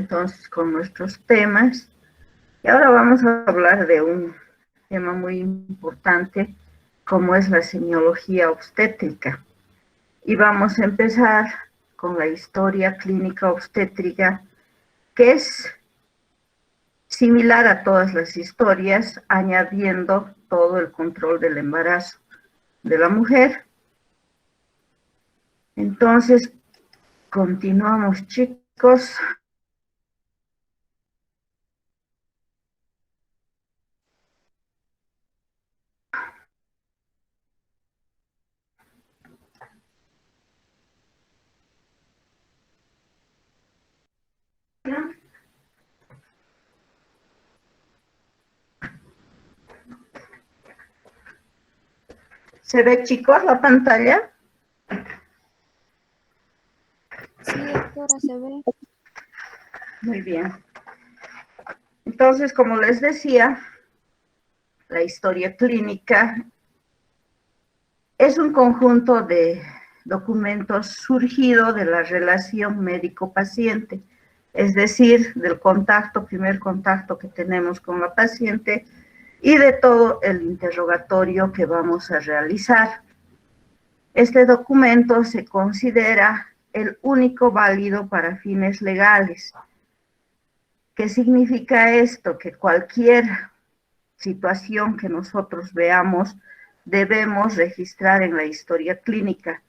entonces con nuestros temas. Y ahora vamos a hablar de un tema muy importante, como es la semiología obstétrica. Y vamos a empezar con la historia clínica obstétrica, que es similar a todas las historias, añadiendo todo el control del embarazo de la mujer. Entonces, continuamos, chicos. ¿Se ve, chicos, la pantalla? Sí, doctora, se ve. Muy bien. Entonces, como les decía, la historia clínica es un conjunto de documentos surgido de la relación médico-paciente, es decir, del primer contacto que tenemos con la paciente y de todo el interrogatorio que vamos a realizar. Este documento se considera el único válido para fines legales. ¿Qué significa esto? Que cualquier situación que nosotros veamos debemos registrar en la historia clínica.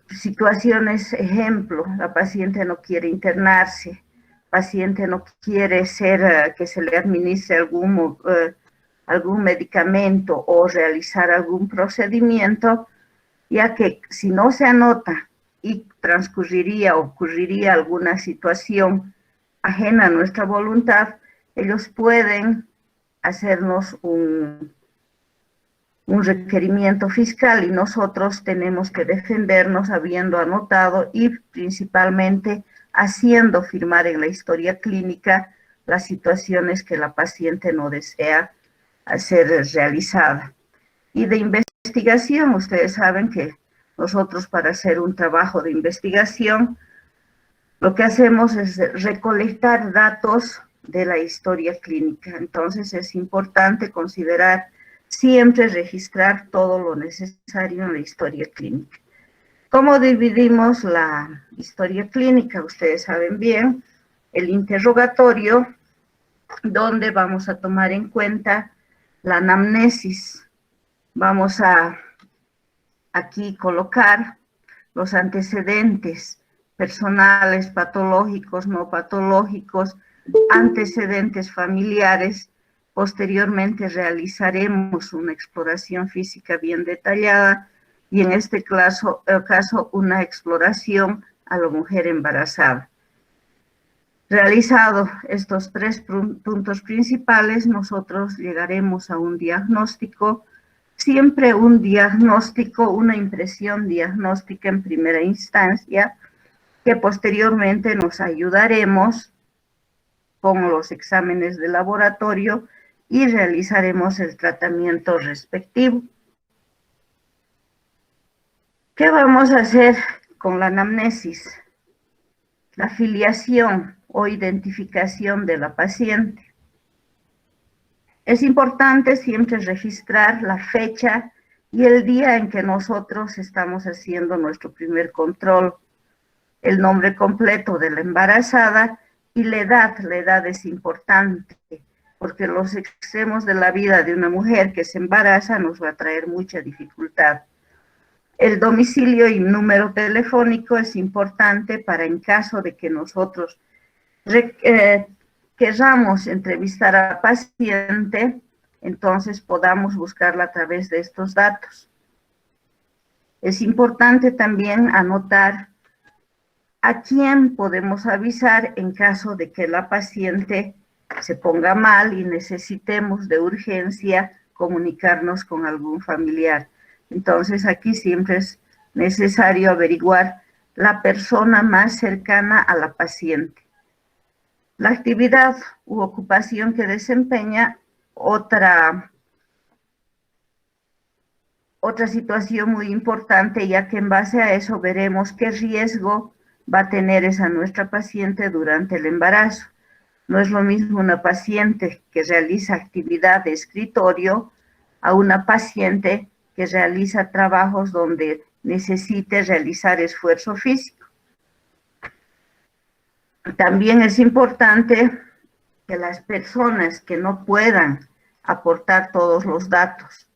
Situaciones, ejemplo, la paciente no quiere internarse, paciente no quiere que se le administre algún medicamento o realizar algún procedimiento, ya que si no se anota y ocurriría alguna situación ajena a nuestra voluntad, ellos pueden hacernos un requerimiento fiscal y nosotros tenemos que defendernos habiendo anotado y principalmente haciendo firmar en la historia clínica las situaciones que la paciente no desea hacer realizada. Y de investigación, ustedes saben que nosotros para hacer un trabajo de investigación, lo que hacemos es recolectar datos de la historia clínica. Entonces es importante considerar siempre registrar todo lo necesario en la historia clínica. ¿Cómo dividimos la historia clínica? Ustedes saben bien, el interrogatorio, donde vamos a tomar en cuenta la anamnesis. Vamos a aquí colocar los antecedentes personales, patológicos, no patológicos, antecedentes familiares. Posteriormente realizaremos una exploración física bien detallada y en este caso una exploración a la mujer embarazada. Realizado estos 3 puntos principales, nosotros llegaremos a un diagnóstico, siempre un diagnóstico, una impresión diagnóstica en primera instancia, que posteriormente nos ayudaremos con los exámenes de laboratorio y realizaremos el tratamiento respectivo. ¿Qué vamos a hacer con la anamnesis? La filiación o identificación de la paciente. Es importante siempre registrar la fecha y el día en que nosotros estamos haciendo nuestro primer control, el nombre completo de la embarazada y la edad es importante, porque los extremos de la vida de una mujer que se embaraza nos va a traer mucha dificultad. El domicilio y número telefónico es importante para en caso de que nosotros querramos entrevistar a la paciente, entonces podamos buscarla a través de estos datos. Es importante también anotar a quién podemos avisar en caso de que la paciente se ponga mal y necesitemos de urgencia comunicarnos con algún familiar. Entonces aquí siempre es necesario averiguar la persona más cercana a la paciente. La actividad u ocupación que desempeña, otra situación muy importante, ya que en base a eso veremos qué riesgo va a tener esa nuestra paciente durante el embarazo. No es lo mismo una paciente que realiza actividad de escritorio a una paciente que realiza trabajos donde necesite realizar esfuerzo físico. También es importante que las personas que no puedan aportar todos los datos,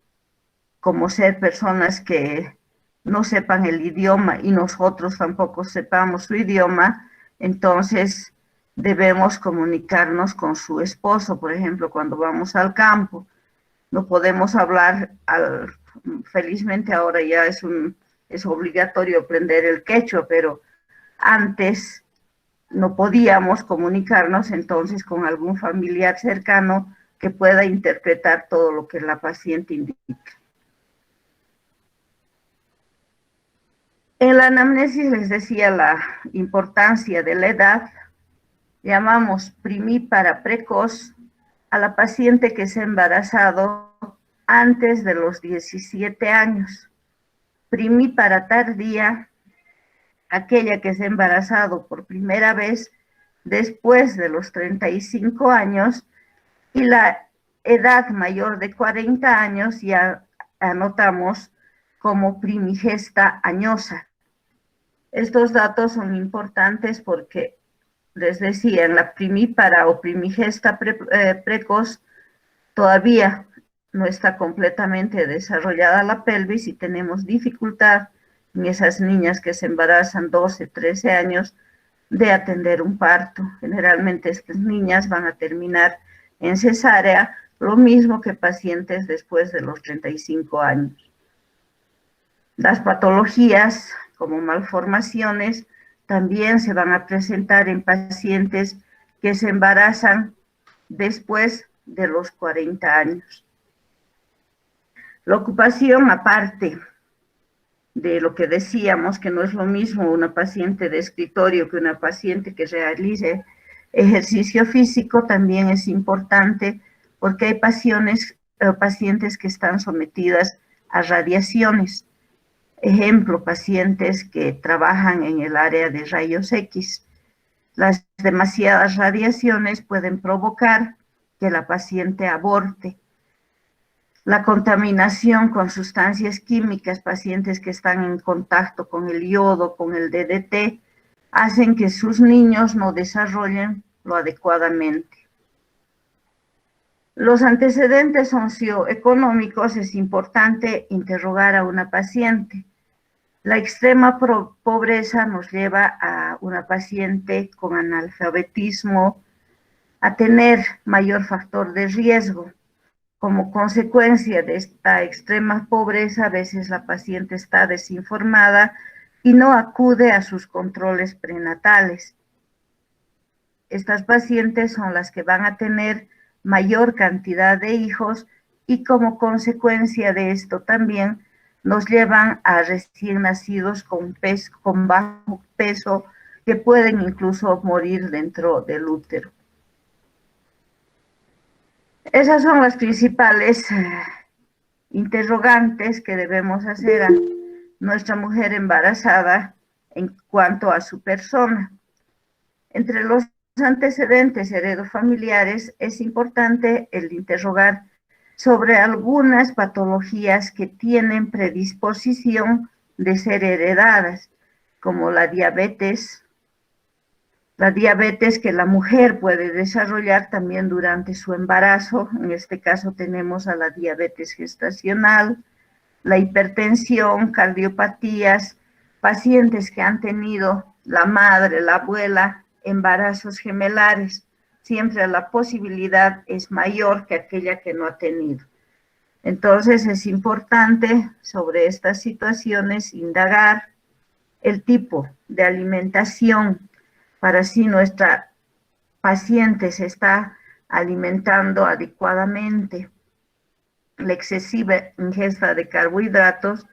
como ser personas que no sepan el idioma y nosotros tampoco sepamos su idioma, entonces debemos comunicarnos con su esposo, por ejemplo, cuando vamos al campo. No podemos hablar, felizmente ahora ya es obligatorio aprender el quechua, pero antes no podíamos comunicarnos entonces con algún familiar cercano que pueda interpretar todo lo que la paciente indica. En la anamnesis les decía la importancia de la edad. Llamamos primípara precoz a la paciente que se ha embarazado antes de los 17 años. Primípara tardía, aquella que se ha embarazado por primera vez después de los 35 años, y la edad mayor de 40 años ya anotamos como primigesta añosa. Estos datos son importantes porque, les decía, en la primípara o primigesta precoz todavía no está completamente desarrollada la pelvis y tenemos dificultad en esas niñas que se embarazan 12, 13 años de atender un parto. Generalmente estas niñas van a terminar en cesárea, lo mismo que pacientes después de los 35 años. Las patologías como malformaciones también se van a presentar en pacientes que se embarazan después de los 40 años. La ocupación, aparte de lo que decíamos, que no es lo mismo una paciente de escritorio que una paciente que realice ejercicio físico, también es importante porque hay pacientes que están sometidas a radiaciones. Ejemplo, pacientes que trabajan en el área de rayos X. Las demasiadas radiaciones pueden provocar que la paciente aborte. La contaminación con sustancias químicas, pacientes que están en contacto con el yodo, con el DDT, hacen que sus niños no desarrollen lo adecuadamente. Los antecedentes socioeconómicos, es importante interrogar a una paciente. La extrema pobreza nos lleva a una paciente con analfabetismo a tener mayor factor de riesgo. Como consecuencia de esta extrema pobreza, a veces la paciente está desinformada y no acude a sus controles prenatales. Estas pacientes son las que van a tener mayor cantidad de hijos y como consecuencia de esto también nos llevan a recién nacidos con bajo peso que pueden incluso morir dentro del útero. Esas son las principales interrogantes que debemos hacer a nuestra mujer embarazada en cuanto a su persona. Entre los antecedentes heredofamiliares es importante el interrogar sobre algunas patologías que tienen predisposición de ser heredadas, como la diabetes que la mujer puede desarrollar también durante su embarazo. En este caso tenemos a la diabetes gestacional, la hipertensión, cardiopatías, pacientes que han tenido la madre, la abuela, embarazos gemelares. Siempre la posibilidad es mayor que aquella que no ha tenido. Entonces es importante sobre estas situaciones indagar el tipo de alimentación para si nuestra paciente se está alimentando adecuadamente. La excesiva ingesta de carbohidratos,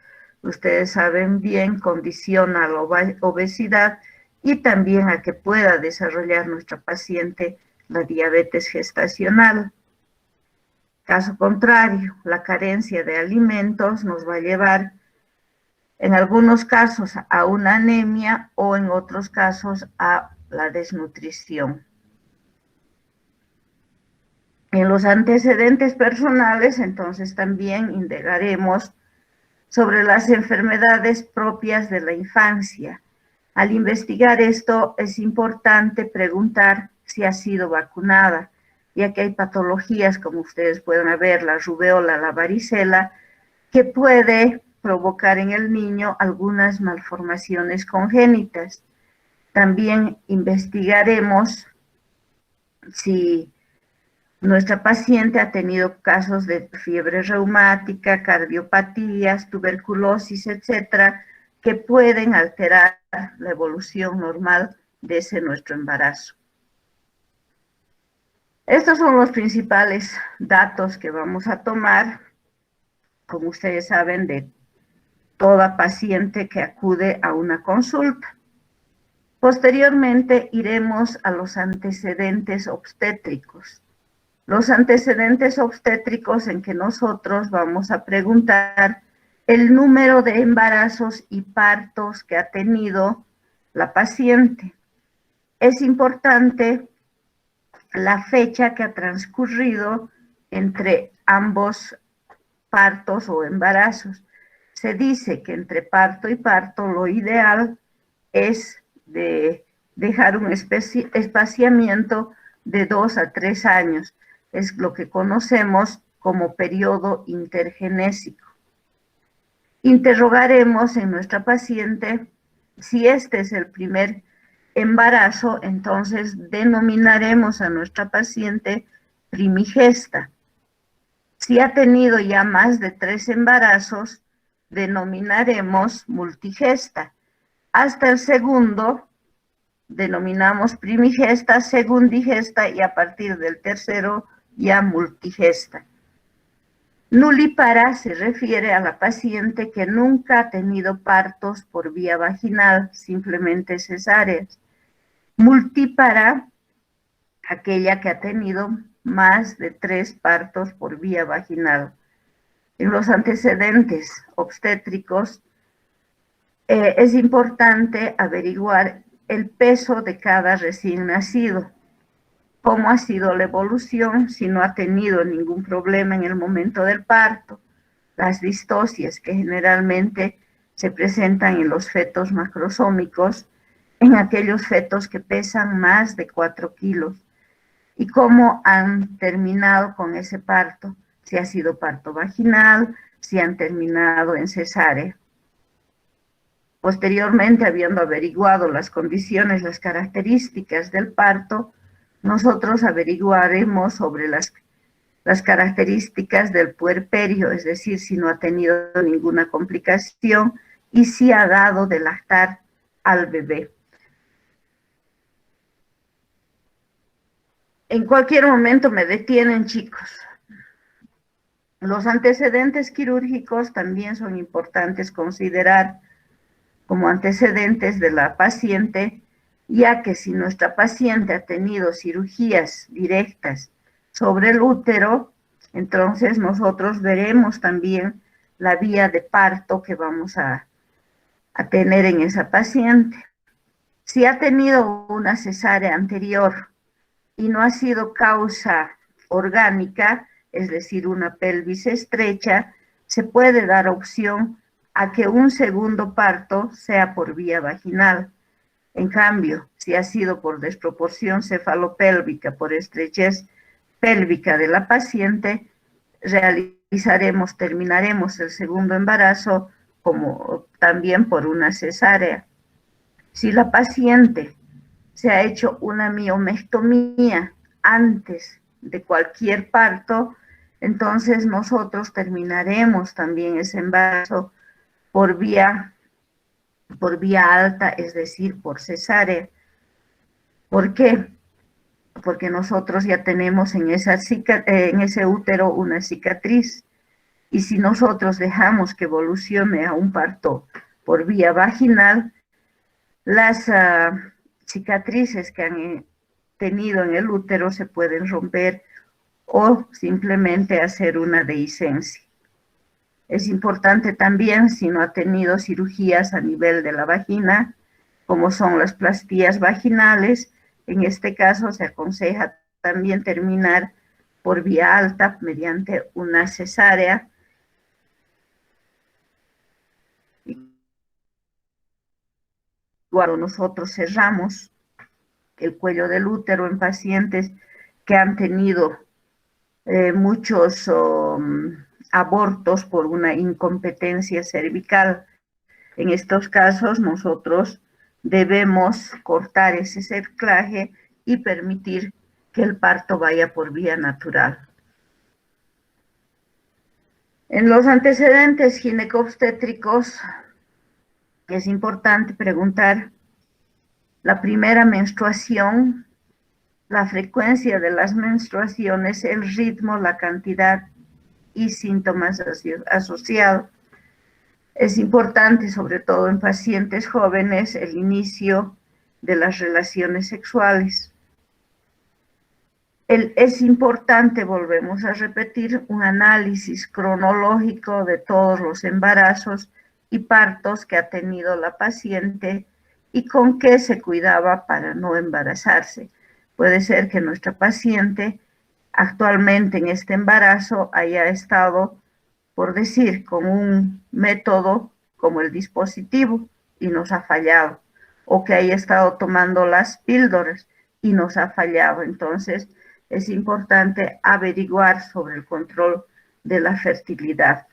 ustedes saben bien, condiciona la obesidad y también a que pueda desarrollar nuestra paciente la diabetes gestacional. Caso contrario, la carencia de alimentos nos va a llevar en algunos casos a una anemia o en otros casos a la desnutrición. En los antecedentes personales, entonces también indagaremos sobre las enfermedades propias de la infancia. Al investigar esto es importante preguntar si ha sido vacunada, ya que hay patologías, como ustedes pueden ver, la rubeola, la varicela, que puede provocar en el niño algunas malformaciones congénitas. También investigaremos si nuestra paciente ha tenido casos de fiebre reumática, cardiopatías, tuberculosis, etcétera, que pueden alterar la evolución normal de ese nuestro embarazo. Estos son los principales datos que vamos a tomar, como ustedes saben, de toda paciente que acude a una consulta. Posteriormente iremos a los antecedentes obstétricos. Los antecedentes obstétricos en que nosotros vamos a preguntar el número de embarazos y partos que ha tenido la paciente. Es importante la fecha que ha transcurrido entre ambos partos o embarazos. Se dice que entre parto y parto lo ideal es de dejar un espaciamiento de 2 a 3 años. Es lo que conocemos como periodo intergenésico. Interrogaremos en nuestra paciente si este es el primer embarazo, entonces denominaremos a nuestra paciente primigesta. Si ha tenido ya más de 3 embarazos, denominaremos multigesta. Hasta el segundo denominamos primigesta, segundigesta y a partir del tercero ya multigesta. Nulípara se refiere a la paciente que nunca ha tenido partos por vía vaginal, simplemente cesáreas. Multípara, aquella que ha tenido más de 3 partos por vía vaginal. En los antecedentes obstétricos es importante averiguar el peso de cada recién nacido, cómo ha sido la evolución, si no ha tenido ningún problema en el momento del parto, las distocias que generalmente se presentan en los fetos macrosómicos, en aquellos fetos que pesan más de 4 kilos, y cómo han terminado con ese parto, si ha sido parto vaginal, si han terminado en cesárea. Posteriormente, habiendo averiguado las condiciones, las características del parto, nosotros averiguaremos sobre las características del puerperio, es decir, si no ha tenido ninguna complicación y si ha dado de lactar al bebé. En cualquier momento me detienen, chicos. Los antecedentes quirúrgicos también son importantes considerar como antecedentes de la paciente, ya que si nuestra paciente ha tenido cirugías directas sobre el útero, entonces nosotros veremos también la vía de parto que vamos a tener en esa paciente. Si ha tenido una cesárea anterior y no ha sido causa orgánica, es decir, una pelvis estrecha, se puede dar opción a que un segundo parto sea por vía vaginal. En cambio, si ha sido por desproporción cefalopélvica, por estrechez pélvica de la paciente, terminaremos el segundo embarazo como también por una cesárea. Si la paciente se ha hecho una miomectomía antes de cualquier parto, entonces nosotros terminaremos también ese embarazo por vía alta, es decir, por cesárea. ¿Por qué? Porque nosotros ya tenemos en ese útero una cicatriz, y si nosotros dejamos que evolucione a un parto por vía vaginal, las cicatrices que han tenido en el útero se pueden romper o simplemente hacer una dehiscencia. Es importante también si no ha tenido cirugías a nivel de la vagina, como son las plastías vaginales. En este caso se aconseja también terminar por vía alta mediante una cesárea. Cuando nosotros cerramos el cuello del útero en pacientes que han tenido muchos abortos por una incompetencia cervical, en estos casos nosotros debemos cortar ese cerclaje y permitir que el parto vaya por vía natural. En los antecedentes ginecobstétricos es importante preguntar la primera menstruación, la frecuencia de las menstruaciones, el ritmo, la cantidad y síntomas asociados. Es importante, sobre todo en pacientes jóvenes, el inicio de las relaciones sexuales. Es importante, volvemos a repetir, un análisis cronológico de todos los embarazos y partos que ha tenido la paciente y con qué se cuidaba para no embarazarse. Puede ser que nuestra paciente actualmente en este embarazo haya estado, por decir, con un método como el dispositivo y nos ha fallado, o que haya estado tomando las píldoras y nos ha fallado. Entonces, es importante averiguar sobre el control de la fertilidad.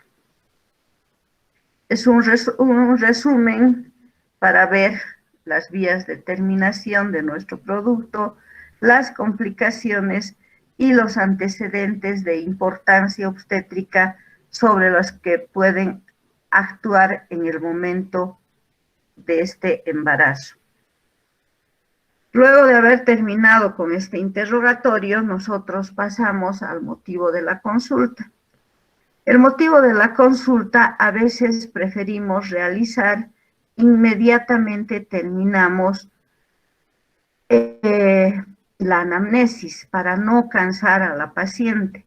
Es un resumen para ver las vías de terminación de nuestro producto, las complicaciones y los antecedentes de importancia obstétrica sobre los que pueden actuar en el momento de este embarazo. Luego de haber terminado con este interrogatorio, nosotros pasamos al motivo de la consulta. El motivo de la consulta a veces preferimos realizar inmediatamente terminamos la anamnesis para no cansar a la paciente.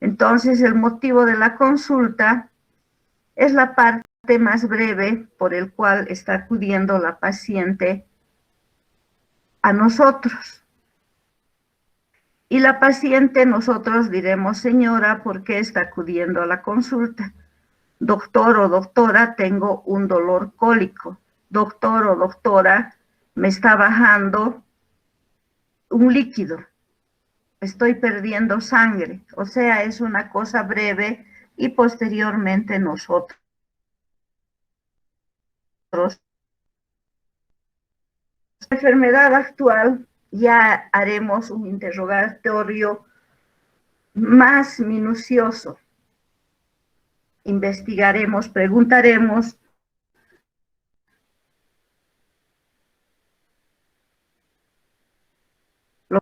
Entonces, el motivo de la consulta es la parte más breve por el cual está acudiendo la paciente a nosotros. Y la paciente, nosotros diremos, señora, ¿por qué está acudiendo a la consulta? Doctor o doctora, tengo un dolor cólico. Doctor o doctora, me está bajando un líquido. Estoy perdiendo sangre. O sea, es una cosa breve y posteriormente nosotros la enfermedad actual ya haremos un interrogatorio más minucioso. Investigaremos, preguntaremos lo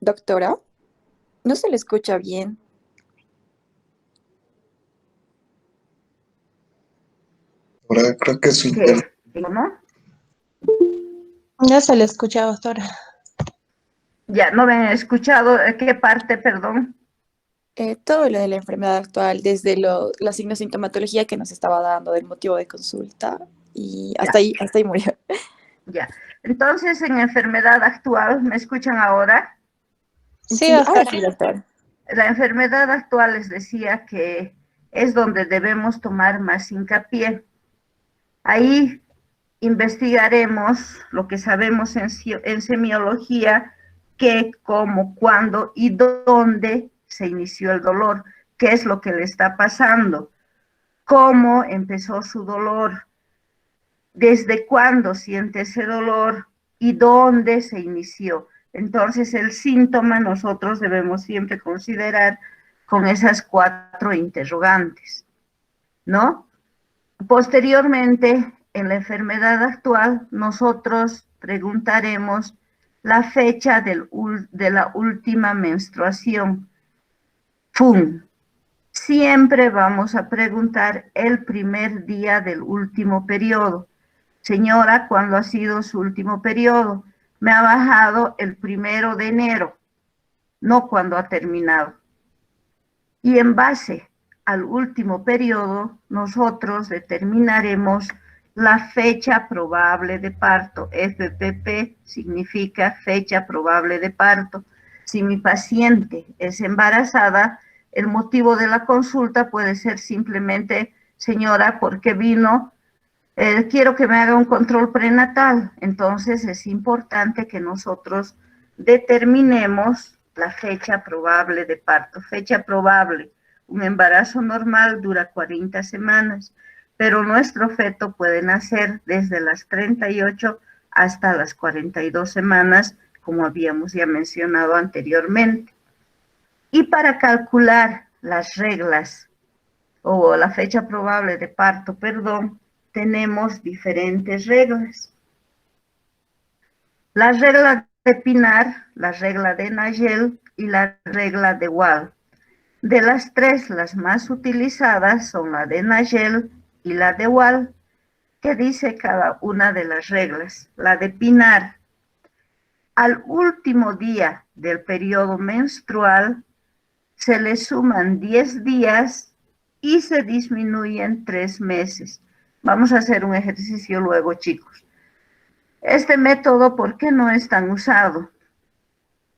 Doctora, no se le escucha bien. Ahora creo que es que, ¿no? Ya se le escucha, doctora. Ya, no me han escuchado. ¿Qué parte, perdón? Todo lo de la enfermedad actual, desde la sintomatología que nos estaba dando, del motivo de consulta, y hasta ahí murió. Ya. Entonces, en enfermedad actual, ¿me escuchan ahora? Sí, doctora. Sí, doctora. La enfermedad actual les decía que es donde debemos tomar más hincapié. Ahí investigaremos lo que sabemos en semiología, qué, cómo, cuándo y dónde se inició el dolor, qué es lo que le está pasando, cómo empezó su dolor, desde cuándo siente ese dolor y dónde se inició. Entonces, el síntoma nosotros debemos siempre considerar con esas 4 interrogantes, ¿no? Posteriormente, en la enfermedad actual, nosotros preguntaremos la fecha de la última menstruación. ¡Fum! Siempre vamos a preguntar el primer día del último periodo. Señora, ¿cuándo ha sido su último periodo? Me ha bajado el 1 de enero, no cuando ha terminado. Y en base al último periodo, nosotros determinaremos la fecha probable de parto. FPP significa fecha probable de parto. Si mi paciente es embarazada, el motivo de la consulta puede ser simplemente, señora, ¿por qué vino? Quiero que me haga un control prenatal. Entonces es importante que nosotros determinemos la fecha probable de parto. Fecha probable. Un embarazo normal dura 40 semanas, pero nuestro feto puede nacer desde las 38 hasta las 42 semanas, como habíamos ya mencionado anteriormente. Y para calcular las reglas o la fecha probable de parto, perdón, tenemos diferentes reglas. La regla de Pinar, la regla de Nagel y la regla de Wall. De las tres, las más utilizadas son la de Nagel y la de Wall, que dice cada una de las reglas. La de Pinar, al último día del periodo menstrual se le suman 10 días y se disminuyen 3 meses. Vamos a hacer un ejercicio luego, chicos. Este método, ¿por qué no es tan usado?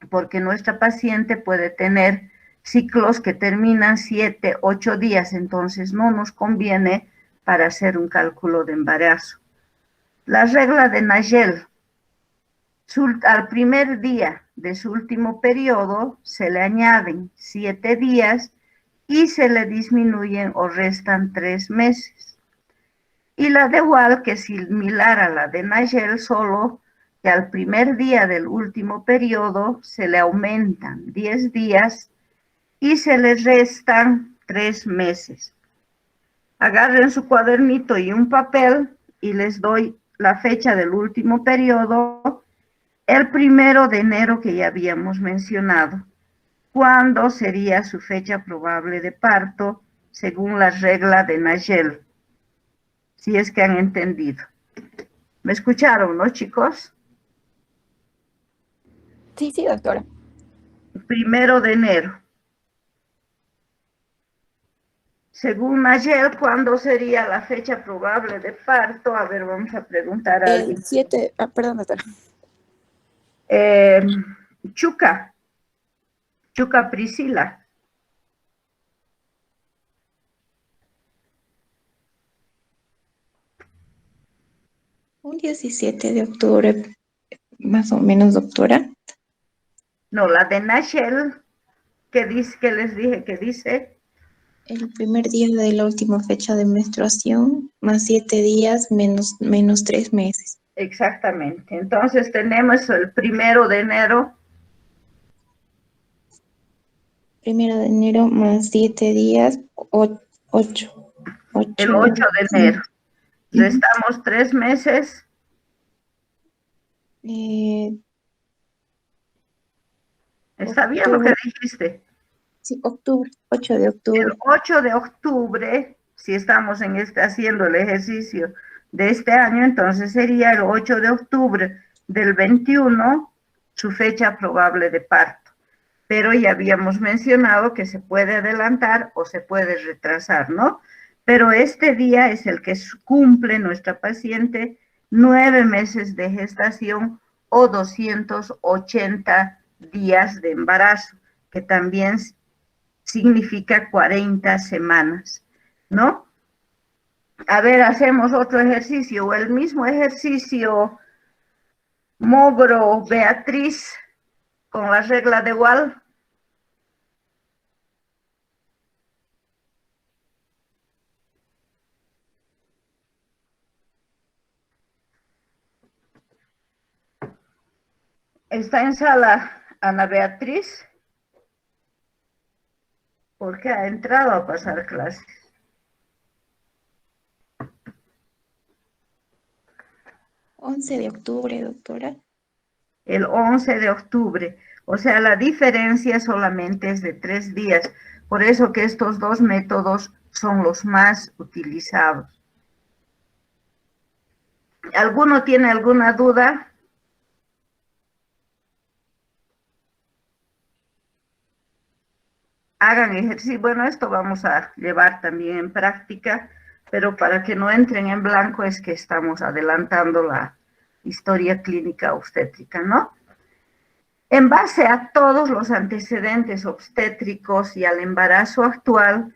Porque nuestra paciente puede tener ciclos que terminan 7, 8 días, entonces no nos conviene para hacer un cálculo de embarazo. La regla de Nagel, al primer día de su último periodo se le añaden 7 días y se le disminuyen o restan 3 meses. Y la de Wall, que es similar a la de Nagel, solo que al primer día del último periodo se le aumentan 10 días y se le restan 3 meses. Agarren su cuadernito y un papel y les doy la fecha del último periodo, el 1 de enero que ya habíamos mencionado. ¿Cuándo sería su fecha probable de parto según la regla de Nagel? Si es que han entendido. ¿Me escucharon, no, chicos? Sí, sí, doctora. 1 de enero. Según Nagel, ¿cuándo sería la fecha probable de parto? A ver, vamos a preguntar a alguien. El 7, perdón, doctora. Chuca Priscila. Un 17 de octubre, más o menos, doctora. No, la de Nagel, que dice, que les dije que dice. El primer día de la última fecha de menstruación, más 7 días, menos 3 meses. Exactamente. Entonces tenemos el 1 de enero. 1 de enero más 7 días, 8. El 8 de enero. Restamos 3 meses. ¿Está bien lo que dijiste? Sí, octubre, 8 de octubre. El 8 de octubre, si estamos haciendo el ejercicio de este año, entonces sería el 8 de octubre del 21 su fecha probable de parto. Pero ya habíamos mencionado que se puede adelantar o se puede retrasar, ¿no? Pero este día es el que cumple nuestra paciente 9 meses de gestación o 280 días de embarazo, que también significa 40 semanas, ¿no? A ver, hacemos otro ejercicio, o el mismo ejercicio Mogro, Beatriz, con la regla de Wall. ¿Está en sala Ana Beatriz? Porque ha entrado a pasar clases. ¿11 de octubre, doctora? el 11 de octubre. O sea, la diferencia solamente es de 3 días. Por eso que estos dos métodos son los más utilizados. ¿Alguno tiene alguna duda? Hagan ejercicio. Bueno, esto vamos a llevar también en práctica, pero para que no entren en blanco es que estamos adelantando la historia clínica obstétrica, ¿no? En base a todos los antecedentes obstétricos y al embarazo actual,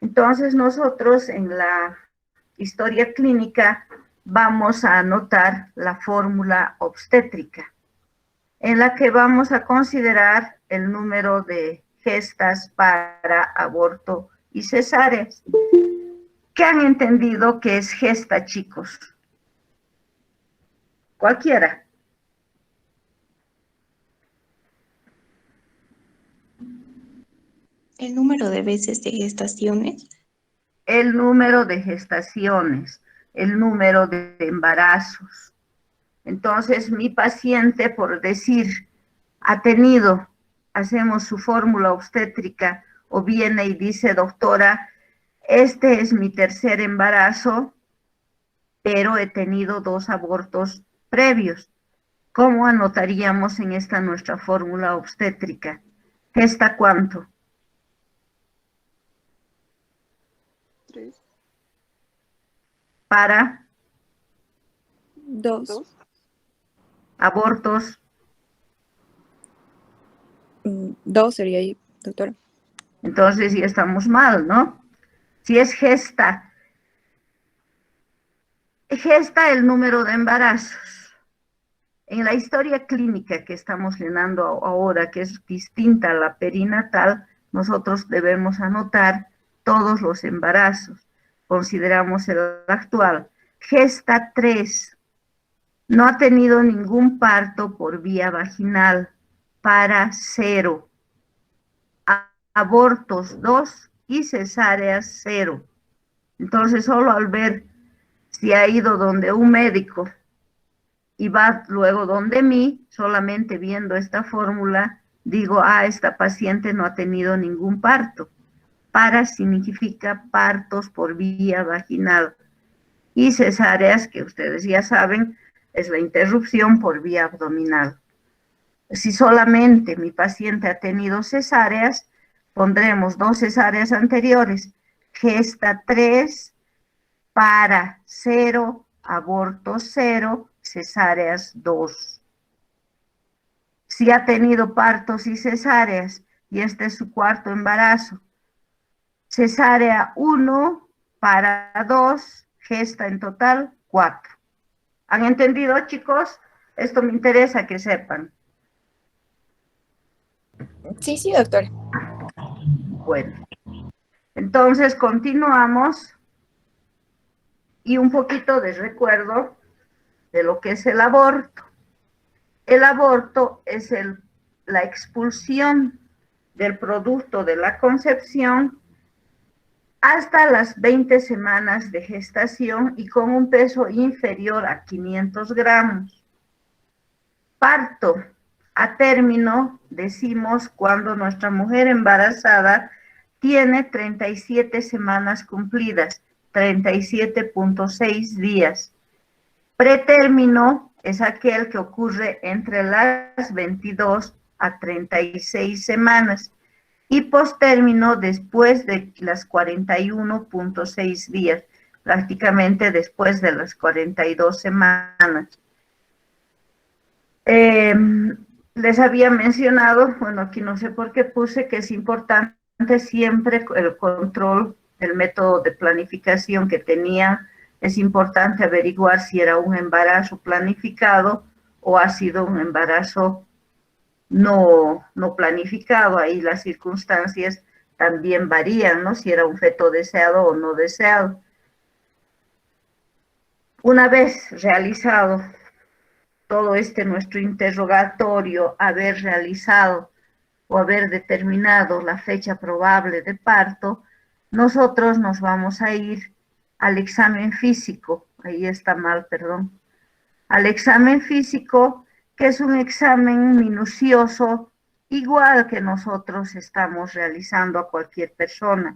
entonces nosotros en la historia clínica vamos a anotar la fórmula obstétrica, en la que vamos a considerar el número de gestas para aborto y cesáreas. ¿Qué han entendido que es gesta, chicos? Cualquiera. El número de veces de gestaciones. El número de gestaciones, el número de embarazos. Entonces, mi paciente, por decir, ha tenido, hacemos su fórmula obstétrica, o viene y dice, doctora, este es mi tercer embarazo, pero he tenido 2 abortos previos. ¿Cómo anotaríamos en esta nuestra fórmula obstétrica? ¿Gesta cuánto? 3, Para 2. abortos, 2 sería ahí, doctora. entonces ya estamos mal, ¿no? Si es gesta el número de embarazos. En la historia clínica que estamos llenando ahora, que es distinta a la perinatal, nosotros debemos anotar todos los embarazos. Consideramos el actual. Gesta 3. No ha tenido ningún parto por vía vaginal. Para 0. Abortos 2 y cesáreas 0. Entonces, solo al ver si ha ido donde un médico y va luego donde mí, solamente viendo esta fórmula, digo, esta paciente no ha tenido ningún parto. Para significa partos por vía vaginal. Y cesáreas, que ustedes ya saben, es la interrupción por vía abdominal. Si solamente mi paciente ha tenido cesáreas, pondremos 2 cesáreas anteriores. Gesta 3, para 0, aborto 0, cesáreas 2. Si ha tenido partos y cesáreas, y este es su 4º embarazo, cesárea 1, para 2, gesta en total 4. ¿Han entendido, chicos? Esto me interesa que sepan. Sí, sí, doctora. Bueno, entonces continuamos y un poquito de recuerdo de lo que es el aborto. El aborto es la expulsión del producto de la concepción hasta las 20 semanas de gestación y con un peso inferior a 500 gramos. Parto a término, decimos, cuando nuestra mujer embarazada tiene 37 semanas cumplidas, 37.6 días. Pretérmino es aquel que ocurre entre las 22 a 36 semanas y postérmino después de las 41.6 días, prácticamente después de las 42 semanas. Les había mencionado, bueno, aquí no sé por qué puse, que es importante siempre el control del método de planificación que tenía. Es importante averiguar si era un embarazo planificado o ha sido un embarazo no planificado. Ahí las circunstancias también varían, ¿no? Si era un feto deseado o no deseado. Una vez realizado todo nuestro interrogatorio, haber realizado o haber determinado la fecha probable de parto, nosotros nos vamos a ir al examen físico, ahí está mal, perdón, al examen físico que es un examen minucioso, igual que nosotros estamos realizando a cualquier persona.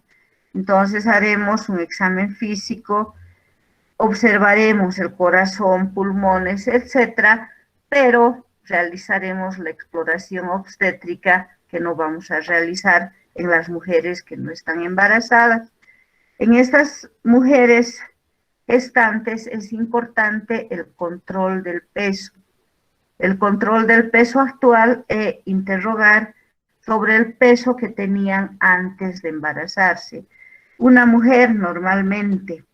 Entonces haremos un examen físico, observaremos el corazón, pulmones, etcétera, pero realizaremos la exploración obstétrica que no vamos a realizar en las mujeres que no están embarazadas. En estas mujeres gestantes es importante el control del peso. El control del peso actual e interrogar sobre el peso que tenían antes de embarazarse. Una mujer normalmente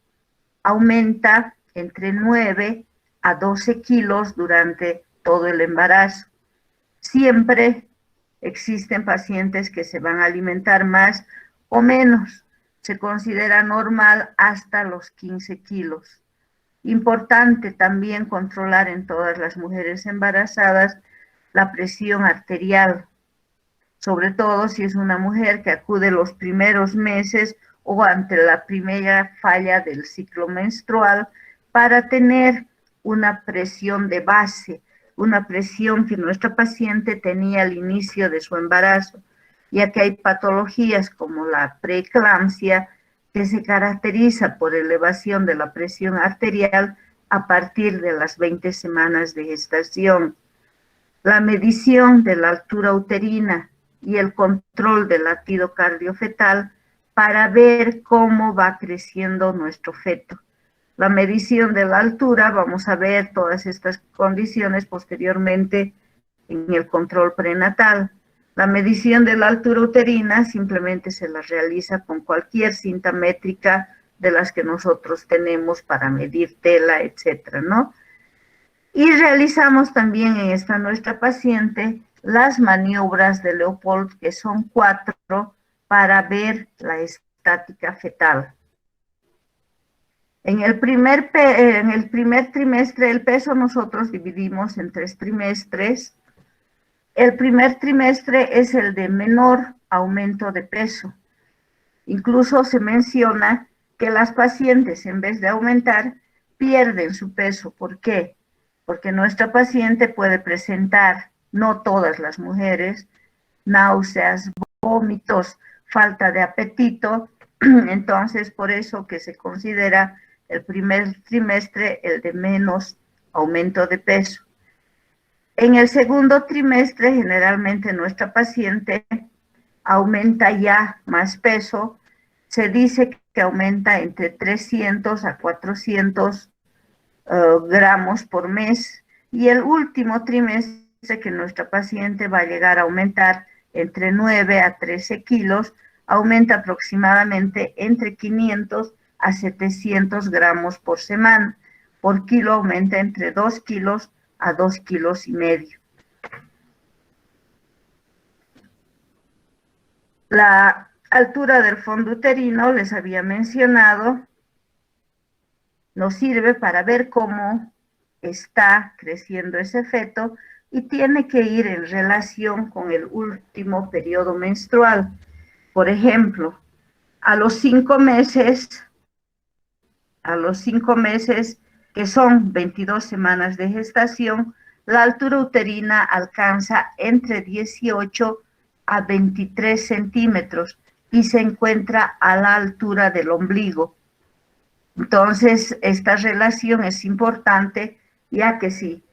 aumenta entre 9 a 12 kilos durante todo el embarazo. Siempre existen pacientes que se van a alimentar más o menos. Se considera normal hasta los 15 kilos. Importante también controlar en todas las mujeres embarazadas la presión arterial, sobre todo si es una mujer que acude los primeros meses o ante la primera falla del ciclo menstrual, para tener una presión de base, una presión que nuestra paciente tenía al inicio de su embarazo, ya que hay patologías como la preeclampsia, que se caracteriza por elevación de la presión arterial a partir de las 20 semanas de gestación. La medición de la altura uterina y el control del latido cardiofetal para ver cómo va creciendo nuestro feto. La medición de la altura, vamos a ver todas estas condiciones posteriormente en el control prenatal. La medición de la altura uterina simplemente se la realiza con cualquier cinta métrica de las que nosotros tenemos para medir tela, etcétera, ¿no? Y realizamos también en esta nuestra paciente las maniobras de Leopold, que son 4, para ver la estática fetal. En el primer trimestre del peso nosotros dividimos en 3 trimestres. El primer trimestre es el de menor aumento de peso. Incluso se menciona que las pacientes, en vez de aumentar, pierden su peso. ¿Por qué? Porque nuestra paciente puede presentar, no todas las mujeres, náuseas, vómitos, falta de apetito. Entonces, por eso que se considera el primer trimestre el de menos aumento de peso. En el segundo trimestre, generalmente nuestra paciente aumenta ya más peso. Se dice que aumenta entre 300 a 400 gramos por mes. Y el último trimestre, que nuestra paciente va a llegar a aumentar entre 9 a 13 kilos, aumenta aproximadamente entre 500 a 700 gramos por semana. Por kilo aumenta entre 2 kilos a 2 kilos y medio. La altura del fondo uterino, les había mencionado, nos sirve para ver cómo está creciendo ese feto y tiene que ir en relación con el último periodo menstrual. Por ejemplo, a los 5 meses, que son 22 semanas de gestación, la altura uterina alcanza entre 18 a 23 centímetros y se encuentra a la altura del ombligo. Entonces, esta relación es importante, ya que si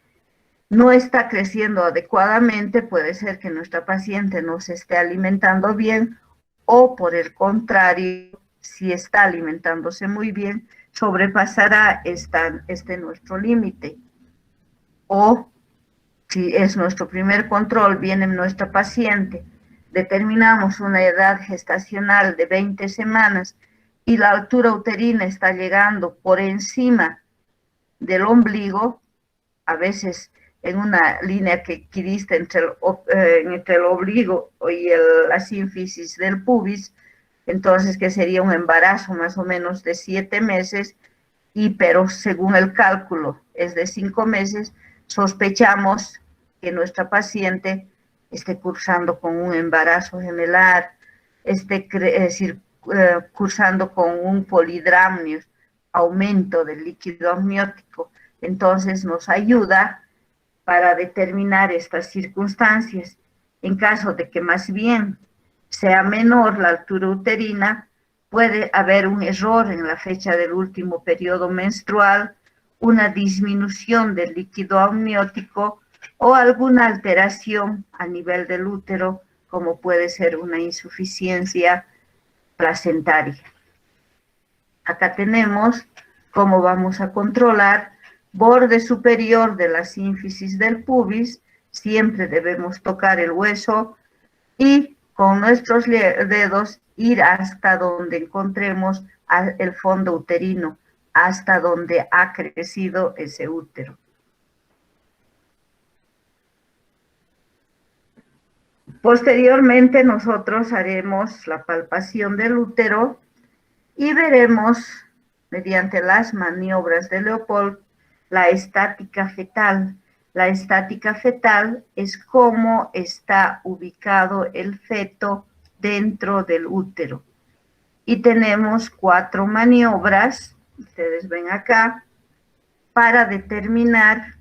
no está creciendo adecuadamente, puede ser que nuestra paciente no se esté alimentando bien, o por el contrario, si está alimentándose muy bien, sobrepasará este nuestro límite. O si es nuestro primer control, viene nuestra paciente, determinamos una edad gestacional de 20 semanas y la altura uterina está llegando por encima del ombligo, a veces en una línea que equidista entre el ombligo y la sínfisis del pubis, entonces que sería un embarazo más o menos de 7 meses, pero según el cálculo es de 5 meses, sospechamos que nuestra paciente esté cursando con un embarazo gemelar, cursando con un polidramnio, aumento del líquido amniótico. Entonces nos ayuda para determinar estas circunstancias. En caso de que más bien sea menor la altura uterina, puede haber un error en la fecha del último periodo menstrual, una disminución del líquido amniótico o alguna alteración a nivel del útero, como puede ser una insuficiencia placentaria. Acá tenemos cómo vamos a controlar borde superior de la sínfisis del pubis. Siempre debemos tocar el hueso y con nuestros dedos ir hasta donde encontremos el fondo uterino, hasta donde ha crecido ese útero. Posteriormente nosotros haremos la palpación del útero y veremos, mediante las maniobras de Leopold, la estática fetal. La estática fetal es cómo está ubicado el feto dentro del útero. Y tenemos 4 maniobras, ustedes ven acá, para determinar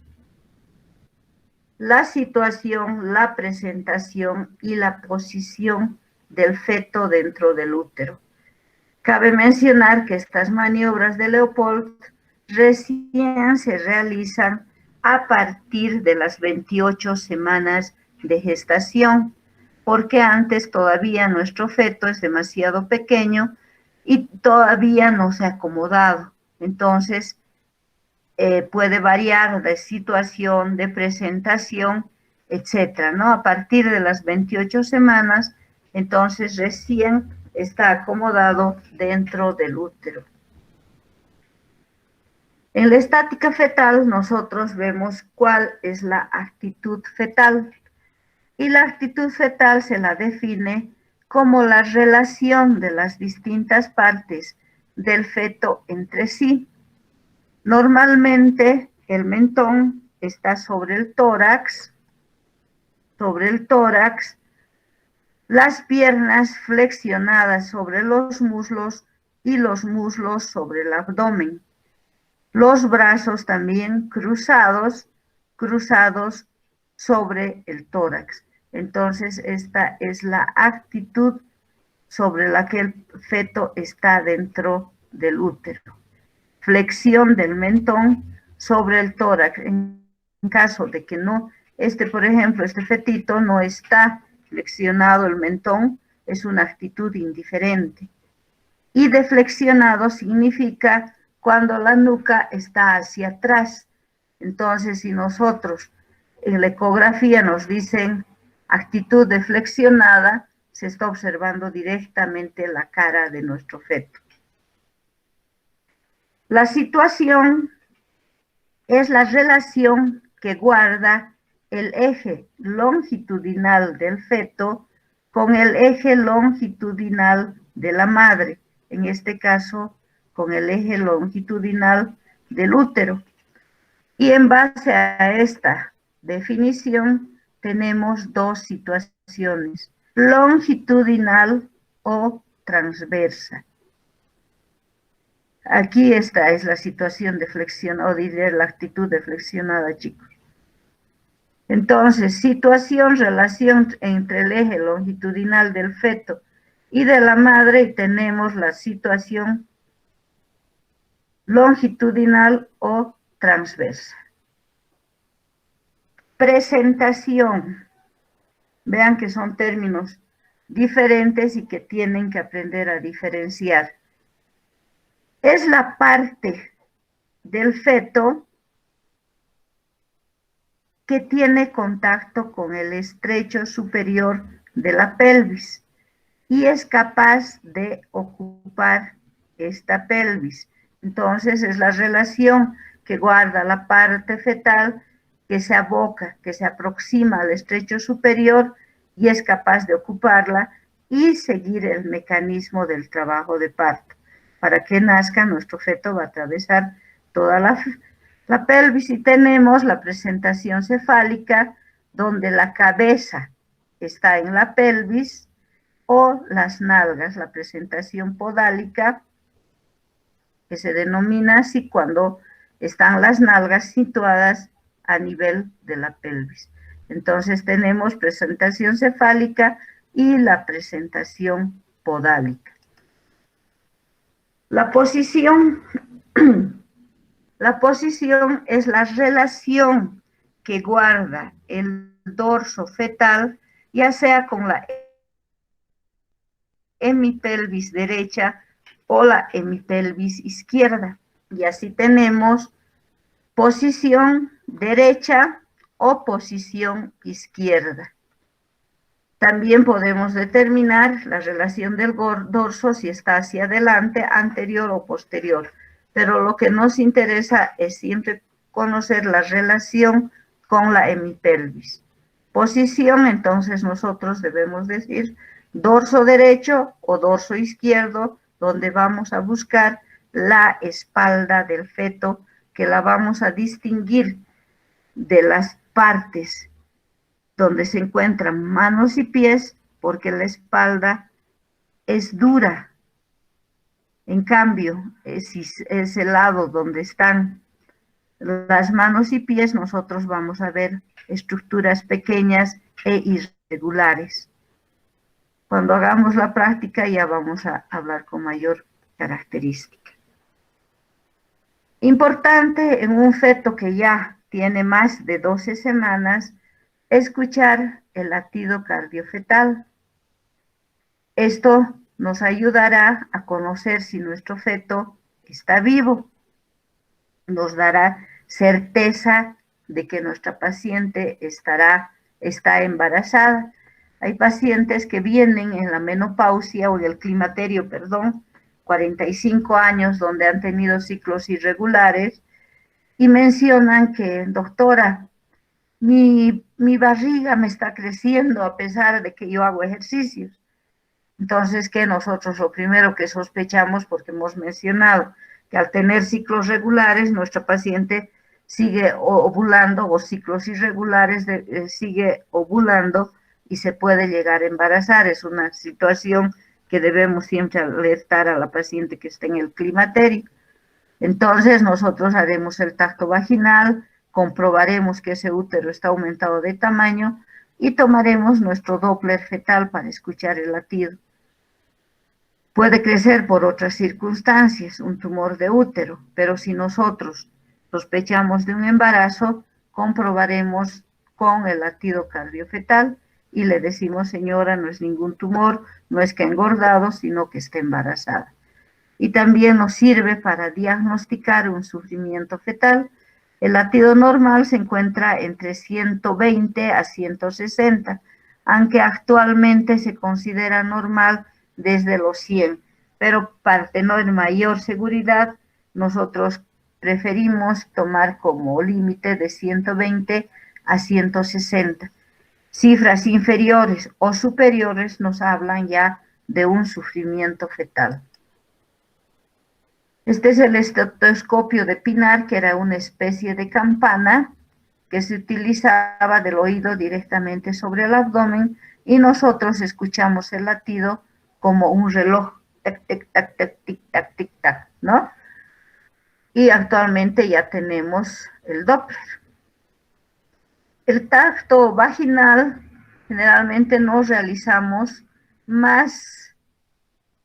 la situación, la presentación y la posición del feto dentro del útero. Cabe mencionar que estas maniobras de Leopold recién se realizan a partir de las 28 semanas de gestación, porque antes todavía nuestro feto es demasiado pequeño y todavía no se ha acomodado. Entonces, puede variar de situación, de presentación, etcétera, ¿no? A partir de las 28 semanas, entonces recién está acomodado dentro del útero. En la estática fetal nosotros vemos cuál es la actitud fetal. Y la actitud fetal se la define como la relación de las distintas partes del feto entre sí. Normalmente el mentón está sobre el tórax, las piernas flexionadas sobre los muslos y los muslos sobre el abdomen. Los brazos también cruzados sobre el tórax. Entonces, esta es la actitud sobre la que el feto está dentro del útero. Flexión del mentón sobre el tórax. En caso de que no, por ejemplo, este fetito no está flexionado el mentón, es una actitud indiferente. Y deflexionado significa cuando la nuca está hacia atrás. Entonces, si nosotros en la ecografía nos dicen actitud deflexionada, se está observando directamente la cara de nuestro feto. La situación es la relación que guarda el eje longitudinal del feto con el eje longitudinal de la madre, en este caso con el eje longitudinal del útero. Y en base a esta definición tenemos 2 situaciones, longitudinal o transversa. Aquí esta es la situación de flexión, o diré la actitud de flexionada, chicos. Entonces, relación entre el eje longitudinal del feto y de la madre, y tenemos la situación longitudinal o transversa. Presentación. Vean que son términos diferentes y que tienen que aprender a diferenciar. Es la parte del feto que tiene contacto con el estrecho superior de la pelvis y es capaz de ocupar esta pelvis. Entonces es la relación que guarda la parte fetal que se aboca, que se aproxima al estrecho superior y es capaz de ocuparla y seguir el mecanismo del trabajo de parto. Para que nazca, nuestro feto va a atravesar toda la pelvis y tenemos la presentación cefálica donde la cabeza está en la pelvis o las nalgas, la presentación podálica que se denomina así cuando están las nalgas situadas a nivel de la pelvis. Entonces tenemos presentación cefálica y la presentación podálica. La posición es la relación que guarda el dorso fetal, ya sea con la hemipelvis derecha o la hemipelvis izquierda. Y así tenemos posición derecha o posición izquierda. También podemos determinar la relación del dorso si está hacia adelante, anterior o posterior. Pero lo que nos interesa es siempre conocer la relación con la hemipelvis. Posición, entonces nosotros debemos decir dorso derecho o dorso izquierdo, donde vamos a buscar la espalda del feto, que la vamos a distinguir de las partes donde se encuentran manos y pies, porque la espalda es dura. En cambio, si es el lado donde están las manos y pies, nosotros vamos a ver estructuras pequeñas e irregulares. Cuando hagamos la práctica ya vamos a hablar con mayor característica. Importante en un feto que ya tiene más de 12 semanas, escuchar el latido cardiofetal. Esto nos ayudará a conocer si nuestro feto está vivo. Nos dará certeza de que nuestra paciente está embarazada. Hay pacientes que vienen en la menopausia o en el climaterio, 45 años, donde han tenido ciclos irregulares y mencionan que, doctora, mi barriga me está creciendo a pesar de que yo hago ejercicios. Entonces, que nosotros lo primero que sospechamos, porque hemos mencionado que al tener ciclos regulares, nuestra paciente sigue ovulando, o ciclos irregulares sigue ovulando y se puede llegar a embarazar. Es una situación que debemos siempre alertar a la paciente que está en el climaterio. Entonces, nosotros haremos el tacto vaginal, comprobaremos que ese útero está aumentado de tamaño y tomaremos nuestro Doppler fetal para escuchar el latido. Puede crecer por otras circunstancias, un tumor de útero, pero si nosotros sospechamos de un embarazo, comprobaremos con el latido cardiofetal y le decimos, señora, no es ningún tumor, no es que ha engordado, sino que está embarazada. Y también nos sirve para diagnosticar un sufrimiento fetal. El latido normal se encuentra entre 120 a 160, aunque actualmente se considera normal desde los 100, pero para tener mayor seguridad, nosotros preferimos tomar como límite de 120 a 160. Cifras inferiores o superiores nos hablan ya de un sufrimiento fetal. Este es el estetoscopio de Pinar, que era una especie de campana que se utilizaba del oído directamente sobre el abdomen, y nosotros escuchamos el latido como un reloj, tac, tac, tac, tac, tic, tac, tic, tac, ¿no? Y actualmente ya tenemos el Doppler. El tacto vaginal generalmente no realizamos más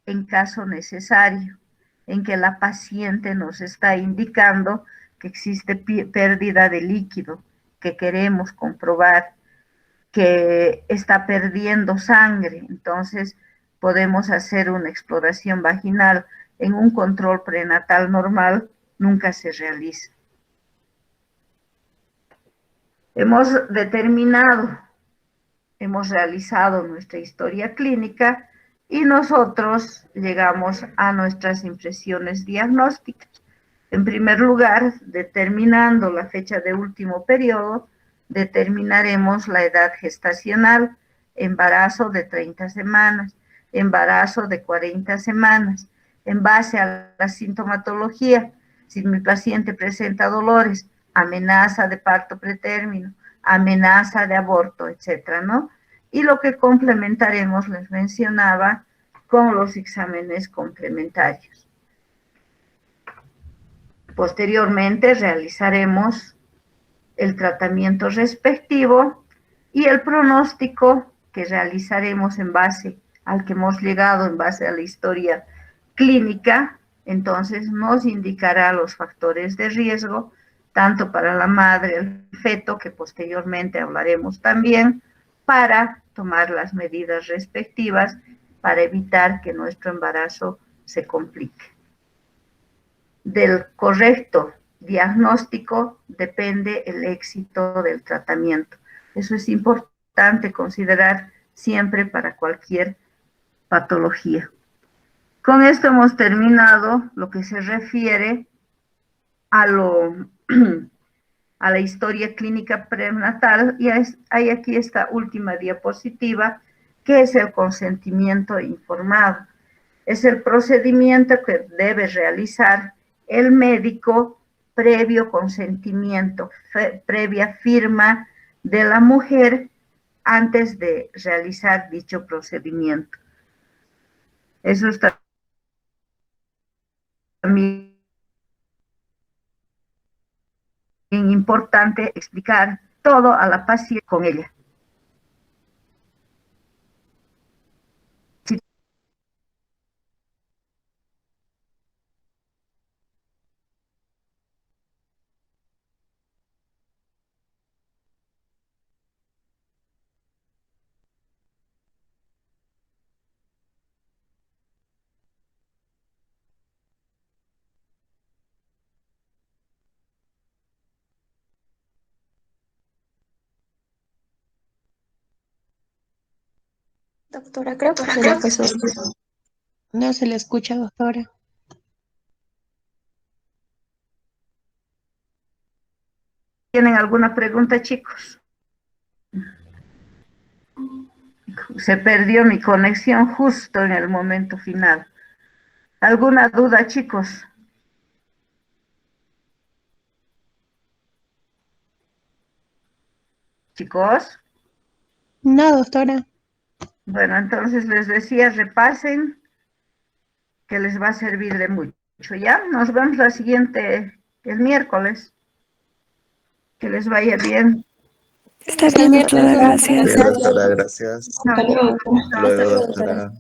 en caso necesario, en que la paciente nos está indicando que existe pérdida de líquido, que queremos comprobar que está perdiendo sangre. Entonces podemos hacer una exploración vaginal. En un control prenatal normal nunca se realiza. Hemos realizado nuestra historia clínica y nosotros llegamos a nuestras impresiones diagnósticas. En primer lugar, determinando la fecha de último periodo, determinaremos la edad gestacional, embarazo de 30 semanas, embarazo de 40 semanas, en base a la sintomatología. Si mi paciente presenta dolores, amenaza de parto pretérmino, amenaza de aborto, etcétera, ¿no? Y lo que complementaremos, les mencionaba, con los exámenes complementarios. Posteriormente realizaremos el tratamiento respectivo y el pronóstico que realizaremos en base al que hemos llegado, en base a la historia clínica, entonces nos indicará los factores de riesgo, tanto para la madre, el feto, que posteriormente hablaremos también, para tomar las medidas respectivas para evitar que nuestro embarazo se complique. Del correcto diagnóstico depende el éxito del tratamiento. Eso es importante considerar siempre para cualquier patología. Con esto hemos terminado lo que se refiere a la historia clínica prenatal, y hay aquí esta última diapositiva, que es el consentimiento informado. Es el procedimiento que debe realizar el médico previo consentimiento, previa firma de la mujer antes de realizar dicho procedimiento. Eso está también importante explicar todo a la paciente con ella. Si Doctora, creo que se le fue su... No se le escucha, doctora. ¿Tienen alguna pregunta, chicos? Se perdió mi conexión justo en el momento final. ¿Alguna duda, chicos? ¿Chicos? No, doctora. Bueno, entonces les decía, repasen, que les va a servir de mucho. Ya, nos vemos la siguiente, el miércoles. Que les vaya bien. Está bien, doctora, gracias. Bien, doctora, gracias. Chao. Hasta luego, doctora.